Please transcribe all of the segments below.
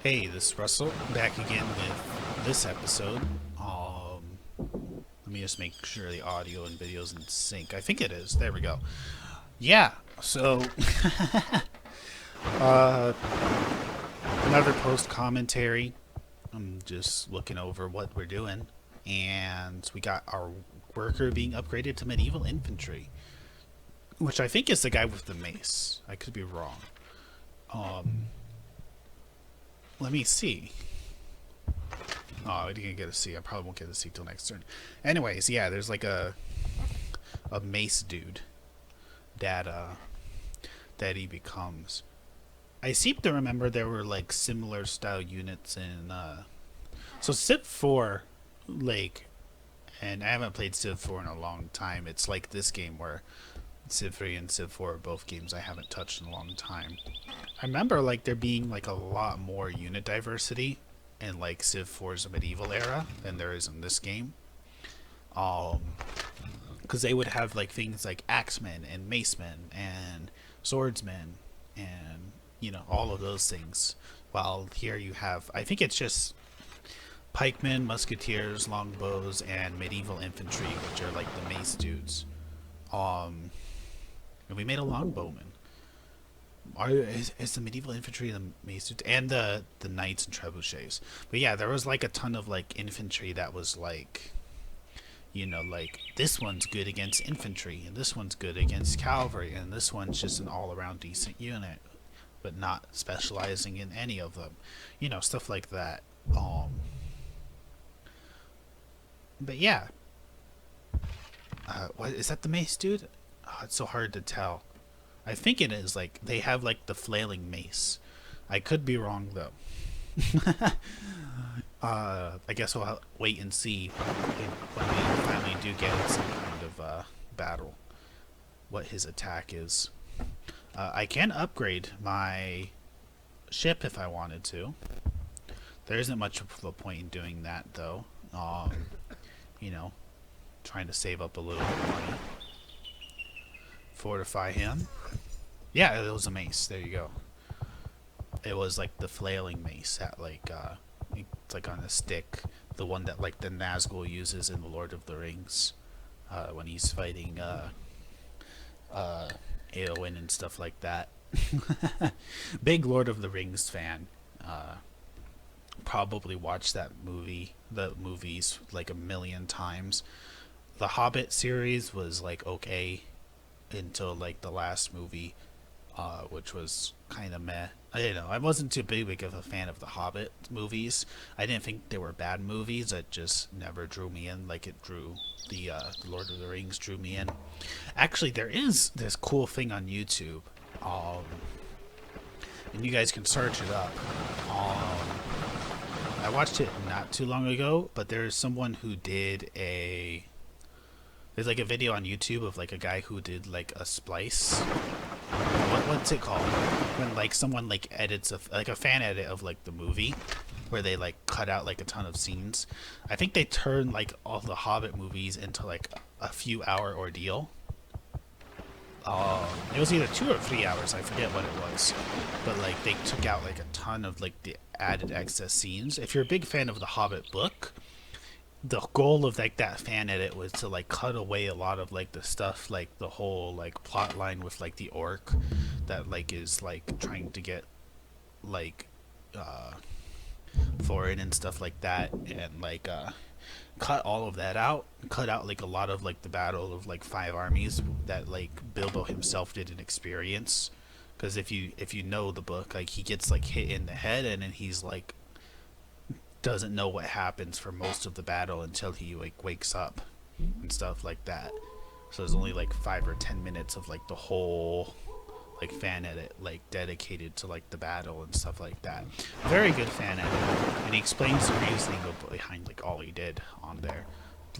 Hey, this is Russell, back again with this episode. Let me just make sure the audio and video's in sync. I think it is. There we go. Yeah, so uh, another post commentary. I'm just looking over what we're doing, and we got our worker being upgraded to medieval infantry, which I think is the guy with the mace. I could be wrong. Um, Let me see. Oh, I didn't get to see. I probably won't get to see till next turn. Anyways, yeah, there's like a mace dude that that he becomes. I seem to remember there were like similar style units in so Civ 4 like, and I haven't played Civ 4 in a long time. It's like this game where Civ 3 and Civ 4 are both games I haven't touched in a long time. I remember like there being like a lot more unit diversity in like Civ 4's medieval era than there is in this game. Um, because they would have like things like axemen and macemen and swordsmen and all of those things. While here you have, I think it's just pikemen, musketeers, longbows, and medieval infantry, which are like the mace dudes. Um, and we made a longbowman. Is the medieval infantry the mace and the knights and trebuchets? But yeah, there was like a ton of like infantry that was like, like this one's good against infantry, and this one's good against cavalry, and this one's just an all-around decent unit, but not specializing in any of them, stuff like that. But yeah, what is that? The mace dude? Oh, it's so hard to tell. I think it is like they have like the flailing mace. I could be wrong though. I guess we'll wait and see when we finally do get in some kind of battle what his attack is. I can upgrade my ship if I wanted to. There isn't much of a point in doing that though. You know, trying to save up a little bit of money. Fortify him. Yeah, it was a mace. There you go. It was like the flailing mace that like it's like on a stick, the one that like the Nazgul uses in the Lord of the Rings when he's fighting Eowyn and stuff like that. Big Lord of the Rings fan. Probably watched the movies like a million times. The Hobbit series was like okay until like the last movie, which was kind of meh. I don't know. I wasn't too big of a fan of the Hobbit movies. I didn't think they were bad movies. It just never drew me in like it drew the Lord of the Rings drew me in. Actually, there is this cool thing on YouTube, and you guys can search it up. I watched it not too long ago, but there's someone who did there's like a video on YouTube of like a guy who did like a splice. What's it called? When like someone like edits like a fan edit of like the movie, where they like cut out like a ton of scenes. I think they turned like all the Hobbit movies into like a few hour ordeal. It was either 2 or 3 hours. I forget what it was, but like they took out like a ton of like the added excess scenes. If you're a big fan of the Hobbit book, the goal of like that fan edit was to like cut away a lot of like the stuff, like the whole like plot line with like the orc that like is like trying to get like uh Thorin and stuff like that, and like cut all of that out, cut out like a lot of like the battle of like five armies that like Bilbo himself didn't experience. Because if you know the book, like he gets like hit in the head, and then he's like doesn't know what happens for most of the battle until he like wakes up and stuff like that. So there's only like 5 or 10 minutes of like the whole like fan edit like dedicated to like the battle and stuff like that. Very good fan edit, and he explains the reasoning behind like all he did on there.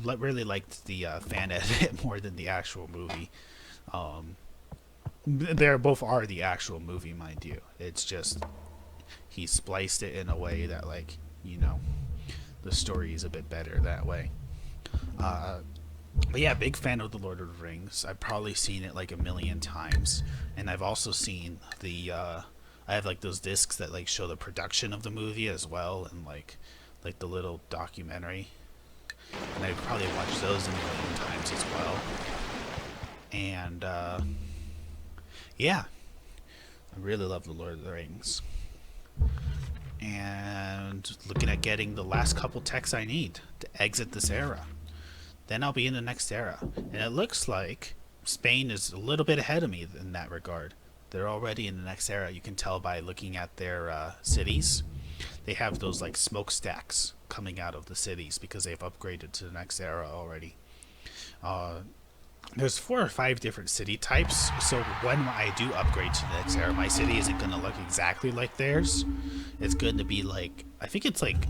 Really liked the fan edit more than the actual movie. They both are the actual movie, mind you. It's just he spliced it in a way that like the story is a bit better that way. Uh, but yeah, big fan of the Lord of the Rings. I've probably seen it like a million times, and I've also seen the I have like those discs that like show the production of the movie as well, and like the little documentary. And I probably watch those a million times as well. And yeah, I really love the Lord of the Rings. And looking at getting the last couple techs I need to exit this era. Then I'll be in the next era. And it looks like Spain is a little bit ahead of me in that regard. They're already in the next era. You can tell by looking at their cities. They have those like smokestacks coming out of the cities because they've upgraded to the next era already. There's 4 or 5 different city types, so when I do upgrade to the next era, my city isn't going to look exactly like theirs. It's going to be like, I think it's like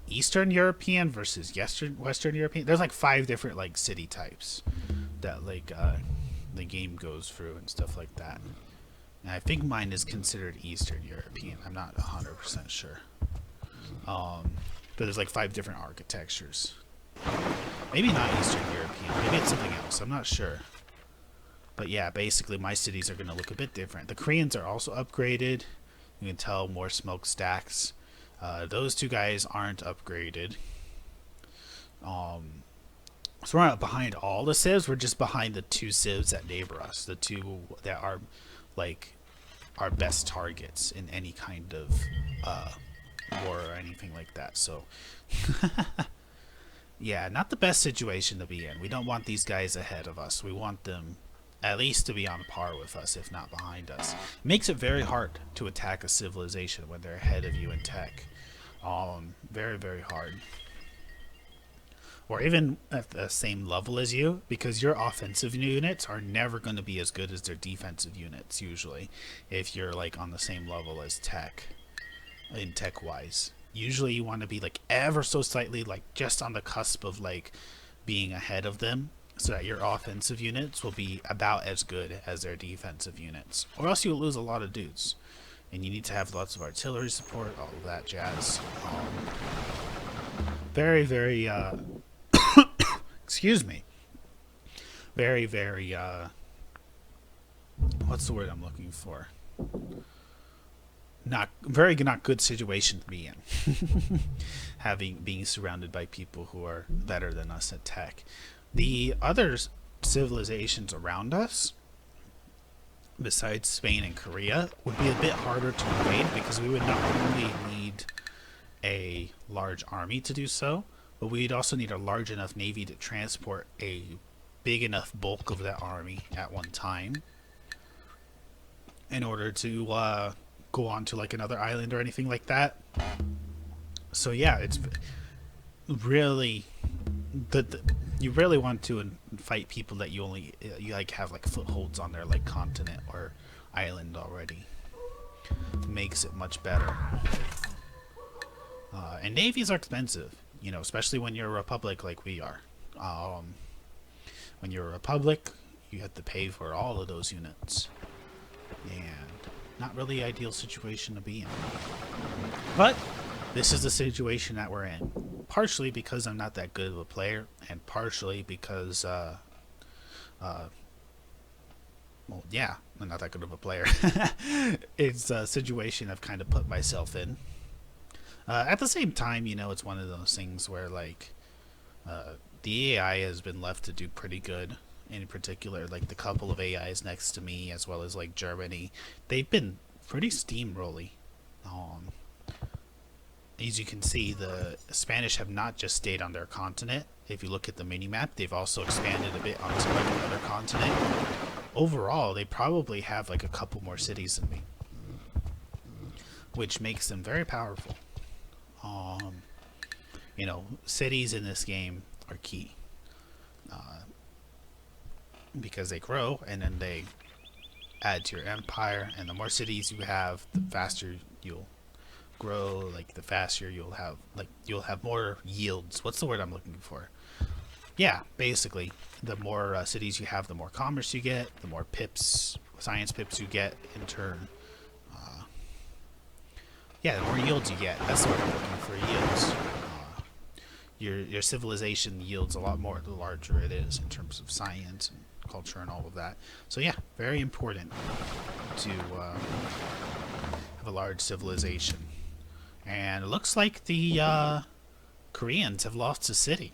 Eastern European versus Western European. There's like 5 different like city types that like the game goes through and stuff like that. And I think mine is considered Eastern European. I'm not 100% sure. But there's like 5 different architectures. Maybe not Eastern European. Maybe it's something else. I'm not sure. But yeah, basically my cities are going to look a bit different. The Koreans are also upgraded. You can tell more smokestacks. Those 2 guys aren't upgraded. So we're not behind all the civs. We're just behind the 2 civs that neighbor us. The 2 that are like our best targets in any kind of war or anything like that. So yeah, not the best situation to be in. We don't want these guys ahead of us. We want them at least to be on par with us, if not behind us. It makes it very hard to attack a civilization when they're ahead of you in tech. Very, very hard. Or even at the same level as you, because your offensive units are never going to be as good as their defensive units, usually, if you're like on the same level as tech, in tech-wise. Usually you want to be like ever so slightly like just on the cusp of like being ahead of them, so that your offensive units will be about as good as their defensive units, or else you'll lose a lot of dudes. And you need to have lots of artillery support, all of that jazz. Very, very excuse me, very, very what's the word I'm looking for? Not good situation to be in. Being surrounded by people who are better than us at tech. The other civilizations around us, besides Spain and Korea, would be a bit harder to invade because we would not only need a large army to do so, but we'd also need a large enough navy to transport a big enough bulk of that army at one time in order to go on to like another island or anything like that. So yeah, it's really you really want to fight people that you like have like footholds on their like continent or island already. Makes it much better. And navies are expensive, especially when you're a republic like we are. When you're a republic, you have to pay for all of those units, and not really ideal situation to be in. But this is the situation that we're in, partially because I'm not that good of a player, and partially because well, yeah, I'm not that good of a player. It's a situation I've kind of put myself in. At the same time, it's one of those things where like the AI has been left to do pretty good. In particular, like the couple of AIs next to me, as well as like Germany, they've been pretty steamrolly. As you can see, the Spanish have not just stayed on their continent. If you look at the mini-map, they've also expanded a bit onto like another continent. Overall, they probably have like a couple more cities than me, which makes them very powerful. Cities in this game are key. Because they grow and then they add to your empire, and the more cities you have, the faster you'll grow, like the faster you'll have more yields. What's the word I'm looking for? Yeah, basically, the more cities you have, the more commerce you get, the more science pips you get in turn. Yeah, the more yields you get. That's the word I'm looking for, yields. Your civilization yields a lot more the larger it is in terms of science and culture and all of that. So yeah, very important. to have a large civilization. And it looks like the Koreans have lost a city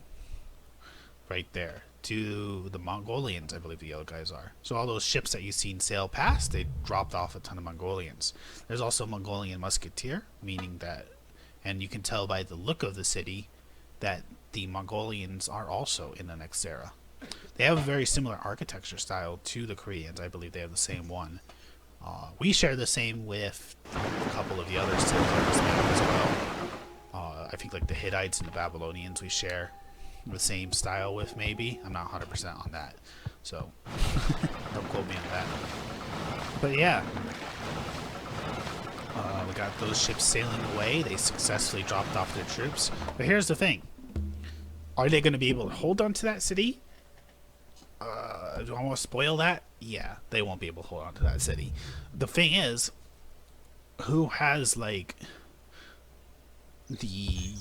right there to the Mongolians, I believe the yellow guys are. So all those ships that you've seen sail past, they dropped off a ton of Mongolians. There's also a Mongolian musketeer, meaning that, and you can tell by the look of the city, that the Mongolians are also in the next era. They have a very similar architecture style to the Koreans. I believe they have the same one. We share the same with a couple of the other cities as well. I think like the Hittites and the Babylonians we share the same style with, maybe. I'm not 100% on that, so don't quote me on that. But yeah, we got those ships sailing away. They successfully dropped off their troops. But here's the thing. Are they going to be able to hold on to that city? Do I want to spoil that? Yeah, they won't be able to hold on to that city. The thing is, who has, like, the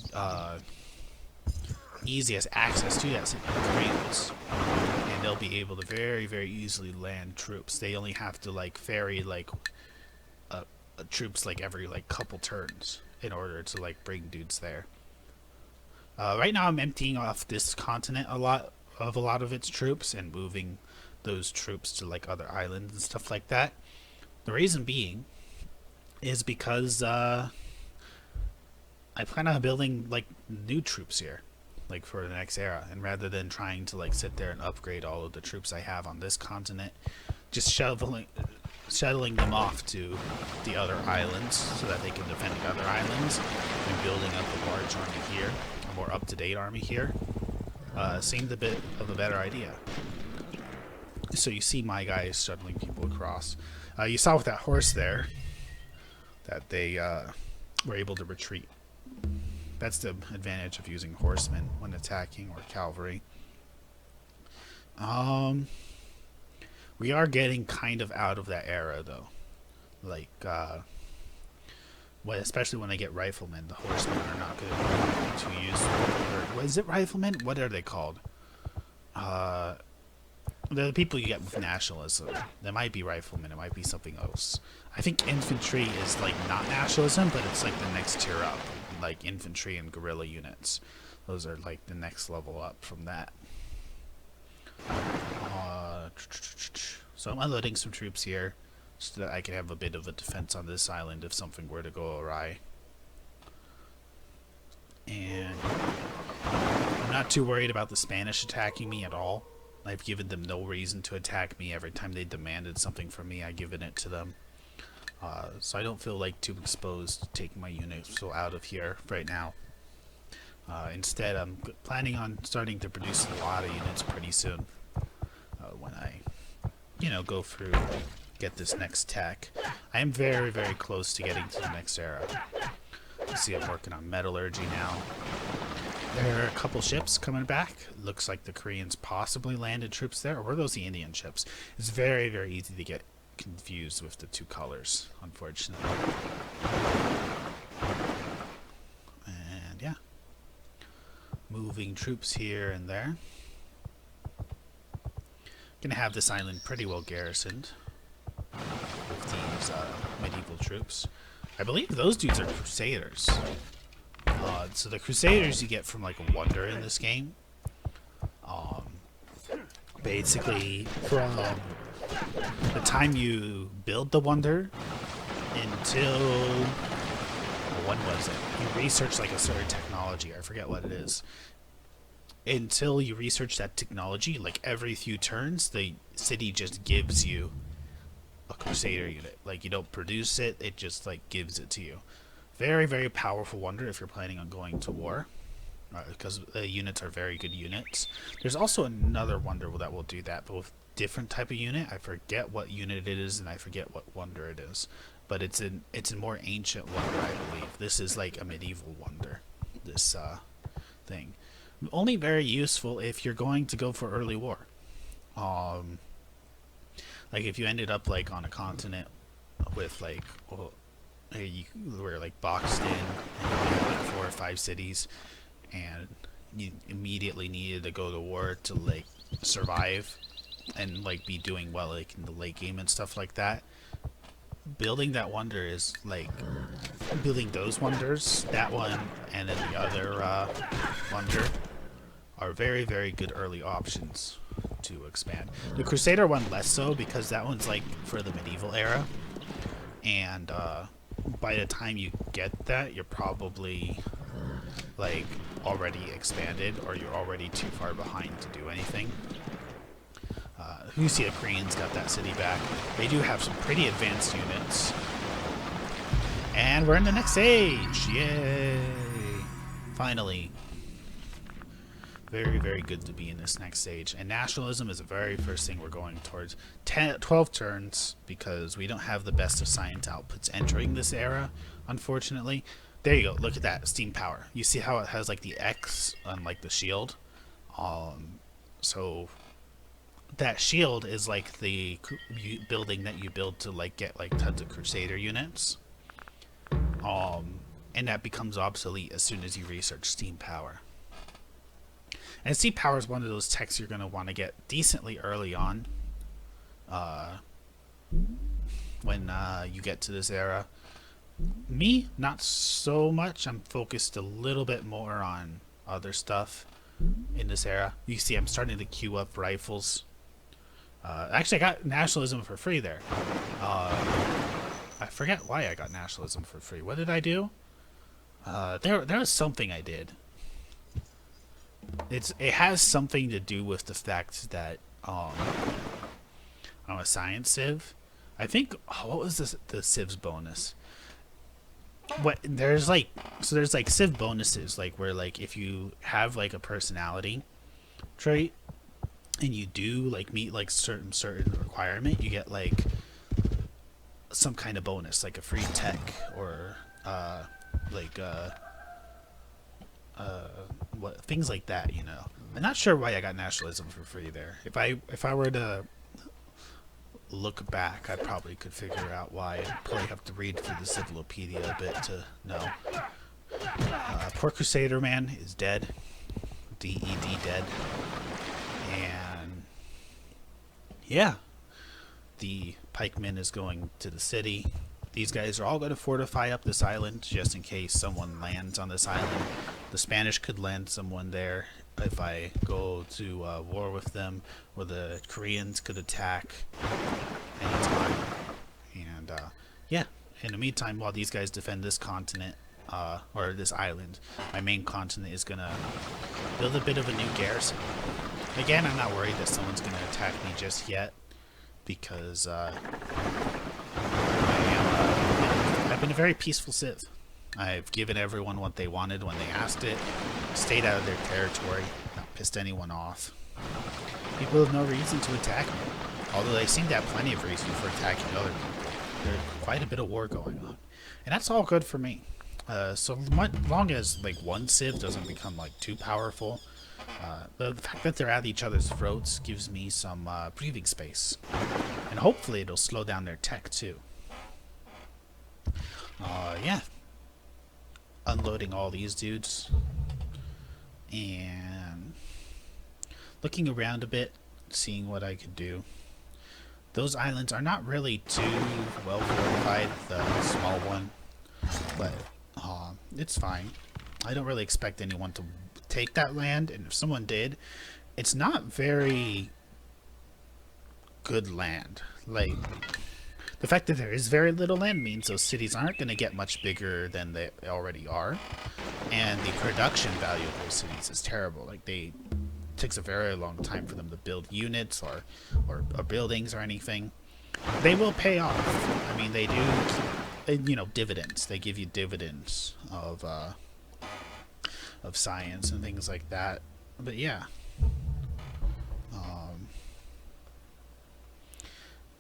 easiest access to that city? The Koreans. And they'll be able to very, very easily land troops. They only have to, like, ferry, like, troops, like, every, like, couple turns in order to, like, bring dudes there. Right now I'm emptying off this continent a lot of its troops and moving those troops to like other islands and stuff like that. The reason being is because I plan on building like new troops here, like for the next era, and rather than trying to like sit there and upgrade all of the troops I have on this continent, just shuttling them off to the other islands so that they can defend the other islands, and building up a large army here, a more up-to-date army here, seemed a bit of a better idea. So you see my guys shuttling people across. You saw with that horse there that they were able to retreat. That's the advantage of using horsemen when attacking, or cavalry. We are getting kind of out of that era though. Like, especially when I get riflemen, the horsemen are not good to use. Or, is it riflemen? What are they called? The people you get with nationalism. There might be riflemen, it might be something else. I think infantry is like not nationalism, but it's like the next tier up. Like infantry and guerrilla units. Those are like the next level up from that. So I'm unloading some troops here so that I can have a bit of a defense on this island if something were to go awry. And I'm not too worried about the Spanish attacking me at all. I've given them no reason to attack me. Every time they demanded something from me, I've given it to them. So I don't feel like too exposed to taking my units out of here right now. Instead, I'm planning on starting to produce a lot of units pretty soon. When I, go through, get this next tech. I am very, very close to getting to the next era. You see, I'm working on metallurgy now. There are a couple ships coming back. Looks like the Koreans possibly landed troops there. Or were those the Indian ships? It's very, very easy to get confused with the two colors, unfortunately. And yeah. Moving troops here and there. Gonna have this island pretty well garrisoned with these medieval troops. I believe those dudes are Crusaders. So the Crusaders you get from like a wonder in this game. Basically, from the time you build the wonder until when was it? You research like a certain technology. I forget what it is. Until you research that technology, like every few turns, the city just gives you a Crusader unit. Like you don't produce it; it just like gives it to you. Very, very powerful wonder if you're planning on going to war, because the units are very good units. There's also another wonder that will do that, but with different type of unit. I forget what unit it is, and I forget what wonder it is. But it's a more ancient wonder, I believe. This is like a medieval wonder. This thing, only very useful if you're going to go for early war. Like if you ended up like on a continent with like. You were like boxed in and you had like 4 or 5 cities and you immediately needed to go to war to like survive and like be doing well like in the late game and stuff like that. building that wonder is like building those wonders, that one, and then the other wonder are very, very good early options to expand. The Crusader one less so because that one's like for the medieval era, and by the time you get that, you're probably like already expanded or you're already too far behind to do anything. You see the Koreans got that city back. They do have some pretty advanced units. And we're in the next stage! Yay! Finally. Very, very good to be in this next stage. And nationalism is the very first thing we're going towards. 12 turns, because we don't have the best of science outputs entering this era, unfortunately. There you go. Look at that. Steam power. You see how it has like the X on like the shield? So that shield is like the building that you build to like get like tons of Crusader units. And that becomes obsolete as soon as you research steam power. And steam power is one of those techs you're going to want to get decently early on when you get to this era. Me, not so much. I'm focused a little bit more on other stuff in this era. You see, I'm starting to queue up rifles. Actually, I got nationalism for free there. I forget why I got nationalism for free. What did I do? There was something I did. It has something to do with the fact that I'm a science civ. I think what was the civ's bonus? There's like civ bonuses like where like if you have like a personality trait and you do like meet like certain requirement, you get like some kind of bonus, like a free tech or what things like that, you know. I'm not sure why I got nationalism for free there. If I were to look back, I probably could figure out why. I'd probably have to read through the Civilopedia a bit to know. Poor Crusader man is dead. D-E-D dead. And yeah, the pikeman is going to the city. These guys are all going to fortify up this island just in case someone lands on this island. The Spanish could land someone there if I go to war with them, or the Koreans could attack anytime. And yeah, in the meantime, while these guys defend this continent, or this island, my main continent is going to build a bit of a new garrison. Again, I'm not worried that someone's going to attack me just yet, because I've been a very peaceful civ. I've given everyone what they wanted when they asked it, stayed out of their territory, not pissed anyone off. People have no reason to attack me, although they seem to have plenty of reason for attacking other people. There's quite a bit of war going on, and that's all good for me. So long as like one civ doesn't become like too powerful, the fact that they're at each other's throats gives me some breathing space, and hopefully it'll slow down their tech too. Yeah. Unloading all these dudes and looking around a bit, seeing what I could do. Those islands are not really too well fortified, the small one, but it's fine. I don't really expect anyone to take that land, and if someone did, it's not very good land. Like, the fact that there is very little land means those cities aren't going to get much bigger than they already are, and the production value of those cities is terrible. Like, it takes a very long time for them to build units or buildings or anything. They will pay off. I mean, they do, you know, dividends. They give you dividends of science and things like that. But yeah.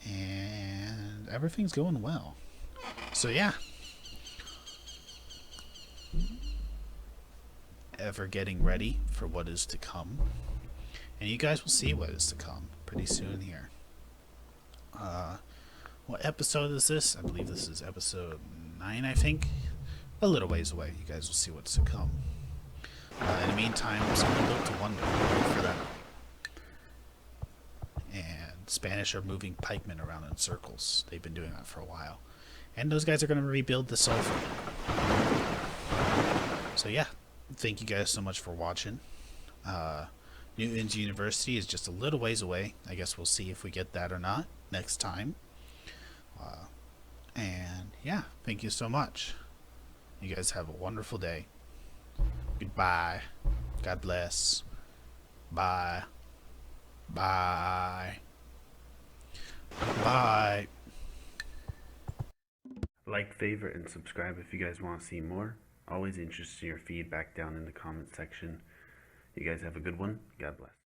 And everything's going well. So yeah. Ever getting ready for what is to come. And you guys will see what is to come pretty soon here. What episode is this? I believe this is episode 9, I think. A little ways away. You guys will see what's to come. In the meantime, someone built a wonder for that. And Spanish are moving pikemen around in circles. They've been doing that for a while. And those guys are going to rebuild the sulfur. So yeah, thank you guys so much for watching. Newton's University is just a little ways away. I guess we'll see if we get that or not next time. And yeah, thank you so much. You guys have a wonderful day. Goodbye. God bless. Bye. Bye. Bye. Like, favorite, and subscribe if you guys want to see more. Always interested in your feedback down in the comment section. You guys have a good one. God bless.